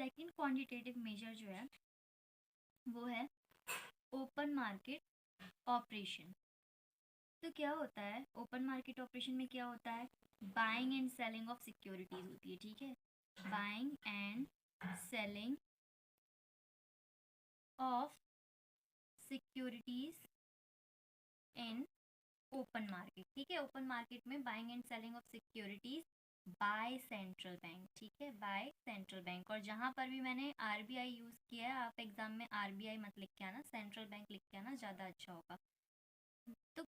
Second quantitative major जो है वो है ओपन मार्केट ऑपरेशन। तो क्या होता है ओपन मार्केट ऑपरेशन में? क्या होता है? Buying and selling of securities होती है, ठीक है। Buying and selling of securities in open market, ठीक है। ओपन मार्केट में buying and selling of securities by central bank, ठीक है, बाय सेंट्रल बैंक। और जहां पर भी मैंने आरबीआई यूज किया है, आप एग्जाम में आरबीआई मत लिख के आना, सेंट्रल बैंक लिख के आना, ज्यादा अच्छा होगा। तो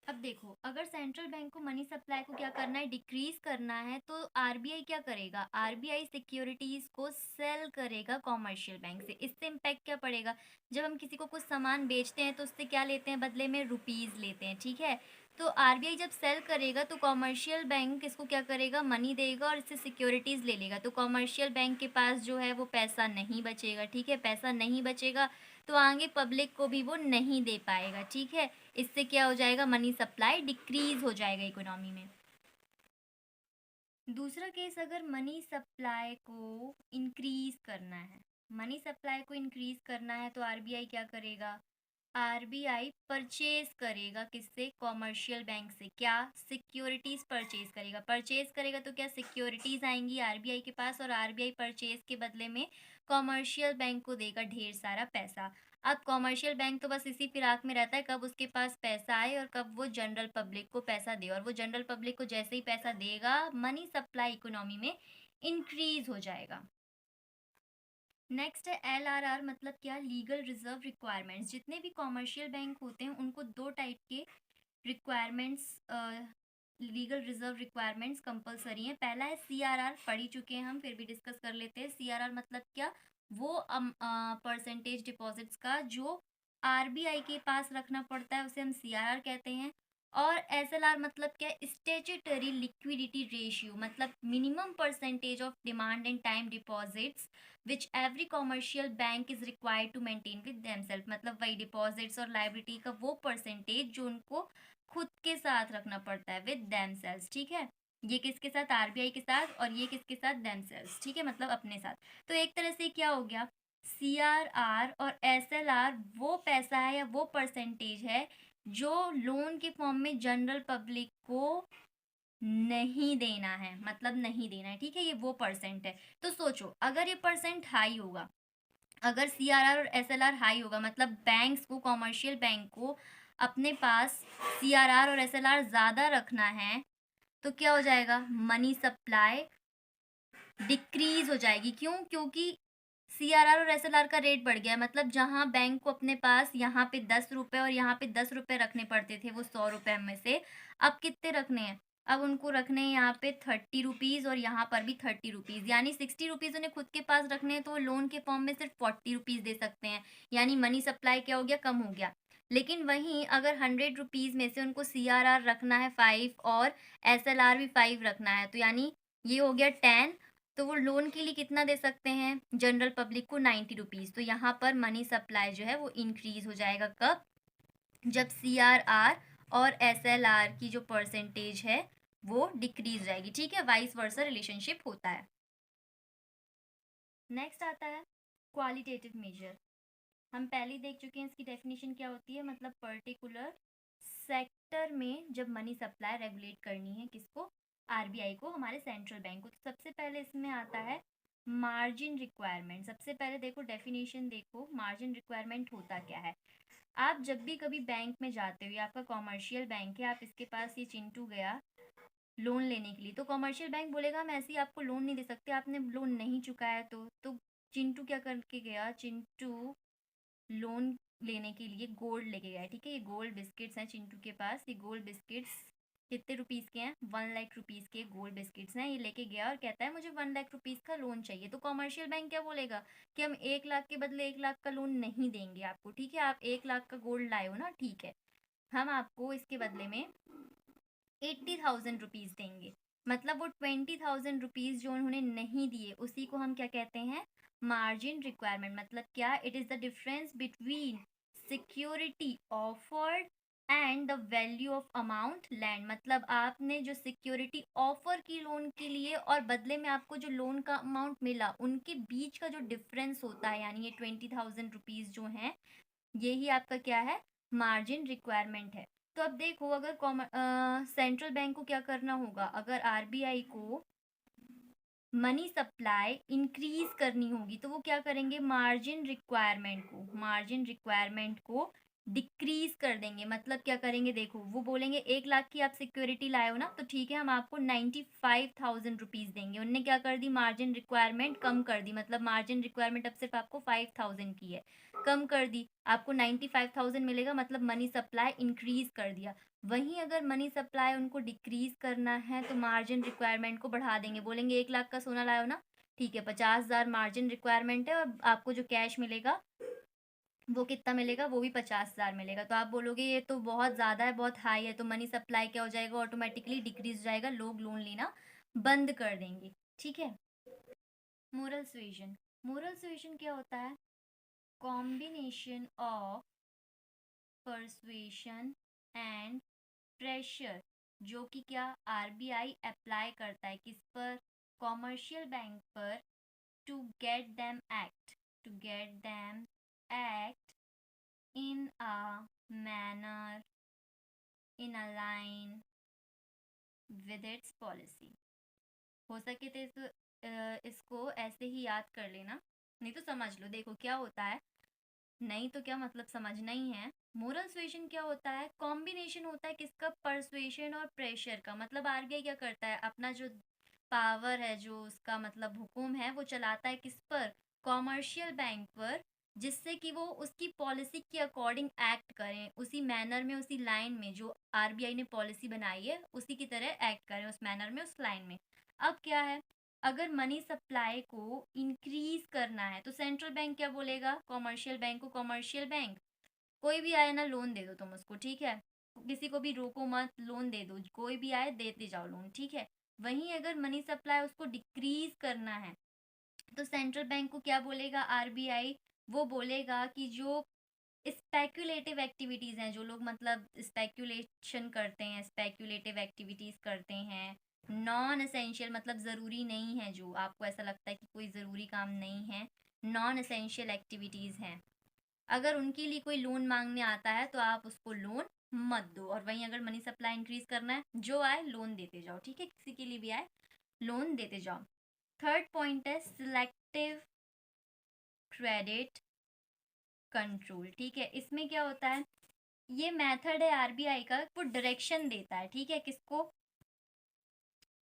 अब देखो, अगर सेंट्रल बैंक को मनी सप्लाई को क्या करना है? डिक्रीज करना है, तो आरबीआई क्या करेगा? आरबीआई सिक्योरिटीज को सेल करेगा कॉमर्शियल बैंक से। इससे इम्पैक्ट क्या पड़ेगा? जब हम किसी को कुछ सामान बेचते हैं तो उससे क्या लेते हैं? बदले में रुपीज लेते हैं, ठीक है। तो आरबीआई जब सेल करेगा तो कॉमर्शियल बैंक इसको क्या करेगा? मनी देगा और इससे सिक्योरिटीज ले लेगा। तो कॉमर्शियल बैंक के पास जो है वो पैसा नहीं बचेगा, ठीक है। पैसा नहीं बचेगा तो आगे पब्लिक को भी वो नहीं दे पाएगा, ठीक है। इससे क्या हो जाएगा? मनी सप्लाई डिक्रीज हो जाएगा इकोनॉमी में। दूसरा केस, अगर मनी सप्लाई को इंक्रीज करना है, मनी सप्लाई को इंक्रीज करना है तो आरबीआई क्या करेगा? आरबीआई परचेज करेगा किससे? कॉमर्शियल बैंक से। क्या? सिक्योरिटीज परचेज करेगा। परचेज करेगा तो क्या? सिक्योरिटीज आएंगी आरबीआई के पास, और आरबीआई परचेज के बदले में कॉमर्शियल बैंक को देगा ढेर सारा पैसा। अब कॉमर्शियल बैंक तो बस इसी फिराक में रहता है कब उसके पास पैसा आए और कब वो जनरल पब्लिक को पैसा दे, और वो जनरल पब्लिक को जैसे ही पैसा देगा मनी सप्लाई इकोनॉमी में इंक्रीज हो जाएगा। नेक्स्ट है एलआरआर, मतलब क्या? Legal reserve requirements. जितने भी कॉमर्शियल बैंक होते हैं उनको दो टाइप के requirements, legal reserve requirements compulsory हैं। पहला है सीआरआर, पढ़ ही चुके हैं हम, फिर भी डिस्कस कर लेते हैं। सीआरआर मतलब क्या? वो परसेंटेज डिपॉजिट्स का जो आरबीआई के पास रखना पड़ता है उसे हम सीआरआर कहते हैं। और एसएलआर मतलब क्या? स्टेट्यूटरी लिक्विडिटी रेशियो, मतलब minimum percentage of demand and time deposits which every commercial bank is required to maintain with themselves. मतलब वही डिपॉजिट्स और लाइबिलिटी का वो परसेंटेज जो उनको खुद के साथ रखना पड़ता है, विद देमसेल्व्स, ठीक है। ये किसके साथ? आरबीआई के साथ, और ये किसके साथ? देमसेल्व्स, ठीक है, मतलब अपने साथ। तो एक तरह से क्या हो गया? सीआरआर और एसएलआर वो पैसा है या वो परसेंटेज है जो लोन के फॉर्म में जनरल पब्लिक को नहीं देना है, मतलब नहीं देना है, ठीक है। ये वो परसेंट है। तो सोचो, अगर ये परसेंट हाई होगा, अगर सीआरआर और एसएलआर हाई होगा, मतलब बैंक्स को, कॉमर्शियल बैंक को अपने पास सीआरआर और एसएलआर ज़्यादा रखना है, तो क्या हो जाएगा? मनी सप्लाई डिक्रीज हो जाएगी। क्यों? क्योंकि सीआरआर और एसएलआर का रेट बढ़ गया है। मतलब जहां बैंक को अपने पास यहाँ पे 10 रुपए और यहाँ पे 10 रुपए रखने पड़ते थे वो 100 रुपए में से, अब कितने रखने हैं? अब उनको रखने हैं यहाँ पे 30 रुपीज और यहाँ पर भी 30 रुपीज, यानी 60 रुपीज उन्हें खुद के पास रखने हैं, तो वो लोन के फॉर्म में सिर्फ 40 रुपीज दे सकते हैं। यानी मनी सप्लाई क्या हो गया? कम हो गया। लेकिन वहीं अगर 100 रुपीज में से उनको सीआरआर रखना है 5 और एसएलआर भी 5 रखना है, तो यानी ये हो गया 10, तो वो लोन के लिए कितना दे सकते हैं जनरल पब्लिक को? 90 रुपीज। तो यहाँ पर मनी सप्लाई जो है वो इंक्रीज हो जाएगा। कब? जब सीआरआर और एसएलआर की जो परसेंटेज है वो डिक्रीज जाएगी, ठीक है। वाइस वर्सा रिलेशनशिप होता है। नेक्स्ट आता है क्वालिटेटिव मेजर। हम पहले ही देख चुके हैं इसकी डेफिनेशन क्या होती है, मतलब पर्टिकुलर सेक्टर में जब मनी सप्लाई रेगुलेट करनी है, किसको? आरबीआई को, हमारे सेंट्रल बैंक को। तो सबसे पहले इसमें आता है मार्जिन रिक्वायरमेंट। सबसे पहले देखो डेफिनेशन, देखो मार्जिन रिक्वायरमेंट होता क्या है। आप जब भी कभी बैंक में जाते हो, या आपका कॉमर्शियल बैंक है, आप इसके पास, ये चिंटू गया लोन लेने के लिए, तो कॉमर्शियल बैंक बोलेगा हम ऐसे ही आपको लोन नहीं दे सकते, आपने लोन नहीं चुकाया तो चिंटू क्या करके गया? चिंटू लोन लेने के लिए गोल्ड लेके गया, ठीक है। ये गोल्ड बिस्किट्स हैं चिंटू के पास। ये गोल्ड बिस्किट्स कितने रुपीस के हैं? 1 लाख रुपीस के गोल्ड बिस्किट्स हैं। ये लेके गया और कहता है मुझे 1 लाख रुपीस का लोन चाहिए। तो कॉमर्शियल बैंक क्या बोलेगा कि हम 1 लाख के बदले 1 लाख का लोन नहीं देंगे आपको, ठीक है। आप 1 लाख का गोल्ड लाए हो ना, ठीक है, हम आपको इसके बदले में 80,000 रुपीज देंगे। मतलब वो 20,000 रुपीज जो उन्होंने नहीं दिए उसी को हम क्या कहते हैं? Margin requirement. मतलब क्या? It is the difference between security offered and the value of amount land, मतलब आपने जो सिक्योरिटी ऑफर की लोन के लिए और बदले में आपको जो लोन का अमाउंट मिला, उनके बीच का जो डिफरेंस होता है, यानी ये 20,000 रुपीज जो हैं, यही आपका क्या है, मार्जिन रिक्वायरमेंट है। तो अब देखो, अगर सेंट्रल बैंक को क्या करना होगा, अगर आरबीआई को मनी सप्लाई इंक्रीज करनी होगी तो वो क्या करेंगे, मार्जिन रिक्वायरमेंट को डिक्रीज कर देंगे। मतलब क्या करेंगे, देखो वो बोलेंगे 1 लाख की आप सिक्योरिटी लाए हो ना, तो ठीक है हम आपको 95,000 रुपीज देंगे। उनने क्या कर दी, मार्जिन रिक्वायरमेंट कम कर दी, मतलब मार्जिन रिक्वायरमेंट अब सिर्फ आपको 5,000 की है, कम कर दी, आपको 95,000 मिलेगा, मतलब मनी सप्लाई इंक्रीज कर दिया। वहीं अगर मनी सप्लाई उनको डिक्रीज करना है तो मार्जिन रिक्वायरमेंट को बढ़ा देंगे, बोलेंगे 1 लाख का सोना लाए हो ना, ठीक है 50,000 मार्जिन रिक्वायरमेंट है, और आपको जो कैश मिलेगा वो कितना मिलेगा, वो भी 50,000 मिलेगा। तो आप बोलोगे ये तो बहुत ज़्यादा है, बहुत हाई है, तो मनी सप्लाई क्या हो जाएगा, ऑटोमेटिकली डिक्रीज हो जाएगा, लोग लोन लेना बंद कर देंगे। ठीक है। मोरल सुएशन, मोरल सुएशन क्या होता है, combination of persuasion and pressure, जो कि क्या आरबीआई अप्लाई करता है किस पर, कॉमर्शियल बैंक पर, to get them act in a manner in a line with its policy. हो सके तो इसको ऐसे ही याद कर लेना, नहीं तो समझ लो। देखो क्या होता है, नहीं तो क्या मतलब समझना ही है। मोरल सुएशन क्या होता है, कॉम्बिनेशन होता है किसका, परसुएशन और प्रेशर का। मतलब आरबीआई क्या करता है, अपना जो पावर है, जो उसका मतलब हुकुम है, वो चलाता है किस पर, कॉमर्शियल बैंक पर, जिससे कि वो उसकी पॉलिसी के अकॉर्डिंग एक्ट करें, उसी मैनर में, उसी लाइन में जो आरबीआई ने पॉलिसी बनाई है उसी की तरह एक्ट करें, उस मैनर में, उस लाइन में। अब क्या है, अगर मनी सप्लाई को इंक्रीज करना है तो सेंट्रल बैंक क्या बोलेगा, कॉमर्शियल बैंक को, कॉमर्शियल बैंक कोई भी आए ना लोन दे दो तुम उसको, ठीक है, किसी को भी रोको मत, लोन दे दो, कोई भी आए देते जाओ लोन, ठीक है। वहीं अगर मनी सप्लाई उसको डिक्रीज करना है तो सेंट्रल बैंक को क्या बोलेगा आरबीआई, वो बोलेगा कि जो स्पेक्यूलेटिव एक्टिविटीज़ हैं, जो लोग मतलब स्पेक्यूलेशन करते हैं, स्पेक्यूलेटिव एक्टिविटीज़ करते हैं, नॉन एसेंशियल, मतलब ज़रूरी नहीं है, जो आपको ऐसा लगता है कि कोई ज़रूरी काम नहीं है, नॉन एसेंशियल एक्टिविटीज़ हैं, अगर उनके लिए कोई लोन मांगने आता है तो आप उसको लोन मत दो। और वहीं अगर मनी सप्लाई इंक्रीज करना है, जो आए लोन देते जाओ, ठीक है, किसी के लिए भी आए लोन देते जाओ। थर्ड पॉइंट है सिलेक्टिव क्रेडिट कंट्रोल। ठीक है, इसमें क्या होता है, ये मेथड है आरबीआई का, वो डायरेक्शन देता है, ठीक है, किसको,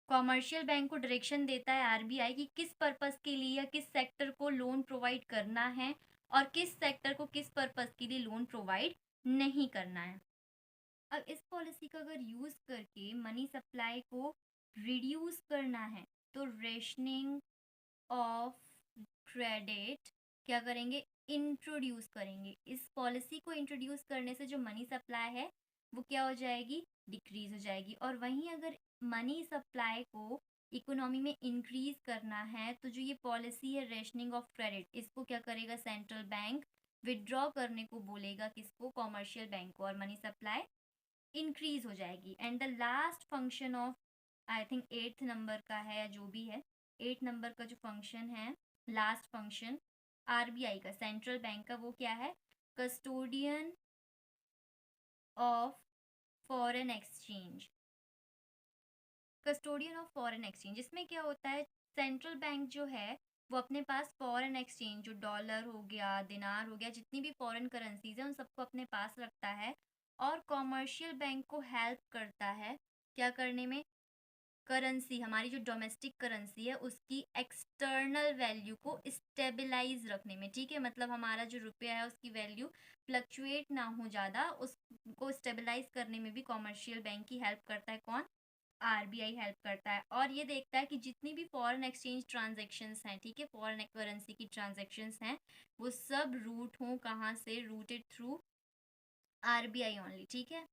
कॉमर्शियल बैंक को डायरेक्शन देता है आरबीआई कि किस पर्पस के लिए या किस सेक्टर को लोन प्रोवाइड करना है और किस सेक्टर को किस पर्पस के लिए लोन प्रोवाइड नहीं करना है। अब इस पॉलिसी का अगर यूज करके मनी सप्लाई को रिड्यूस करना है तो रेशनिंग ऑफ क्रेडिट क्या करेंगे, इंट्रोड्यूस करेंगे। इस पॉलिसी को इंट्रोड्यूस करने से जो मनी सप्लाई है वो क्या हो जाएगी, डिक्रीज हो जाएगी। और वहीं अगर मनी सप्लाई को इकोनॉमी में इंक्रीज करना है तो जो ये पॉलिसी है रेशनिंग ऑफ क्रेडिट, इसको क्या करेगा सेंट्रल बैंक, विड्रॉ करने को बोलेगा किसको, कॉमर्शियल बैंक को, और मनी सप्लाई इंक्रीज हो जाएगी। And the last function of, I think 8th number का है, जो भी है 8 नंबर का जो फंक्शन है, लास्ट फंक्शन आरबीआई का, सेंट्रल बैंक का, वो क्या है, custodian of foreign exchange. Custodian of foreign exchange, इसमें क्या होता है, सेंट्रल बैंक जो है वो अपने पास फॉरेन एक्सचेंज, जो डॉलर हो गया, दिनार हो गया, जितनी भी फॉरेन करेंसीज हैं उन सबको अपने पास रखता है, और कॉमर्शियल बैंक को हेल्प करता है क्या करने में, करेंसी, हमारी जो डोमेस्टिक करेंसी है उसकी एक्सटर्नल वैल्यू को स्टेबलाइज रखने में। ठीक है, मतलब हमारा जो रुपया है उसकी वैल्यू फ्लक्चुएट ना हो ज़्यादा, उसको स्टेबलाइज करने में भी कॉमर्शियल बैंक की हेल्प करता है, कौन, आरबीआई हेल्प करता है। और ये देखता है कि जितनी भी फॉरेन एक्सचेंज ट्रांजेक्शन्स हैं, ठीक है, फॉरेन करेंसी की ट्रांजेक्शन्स हैं, वो सब रूट हों कहाँ से, रूटेड थ्रू आरबीआई ओनली। ठीक है,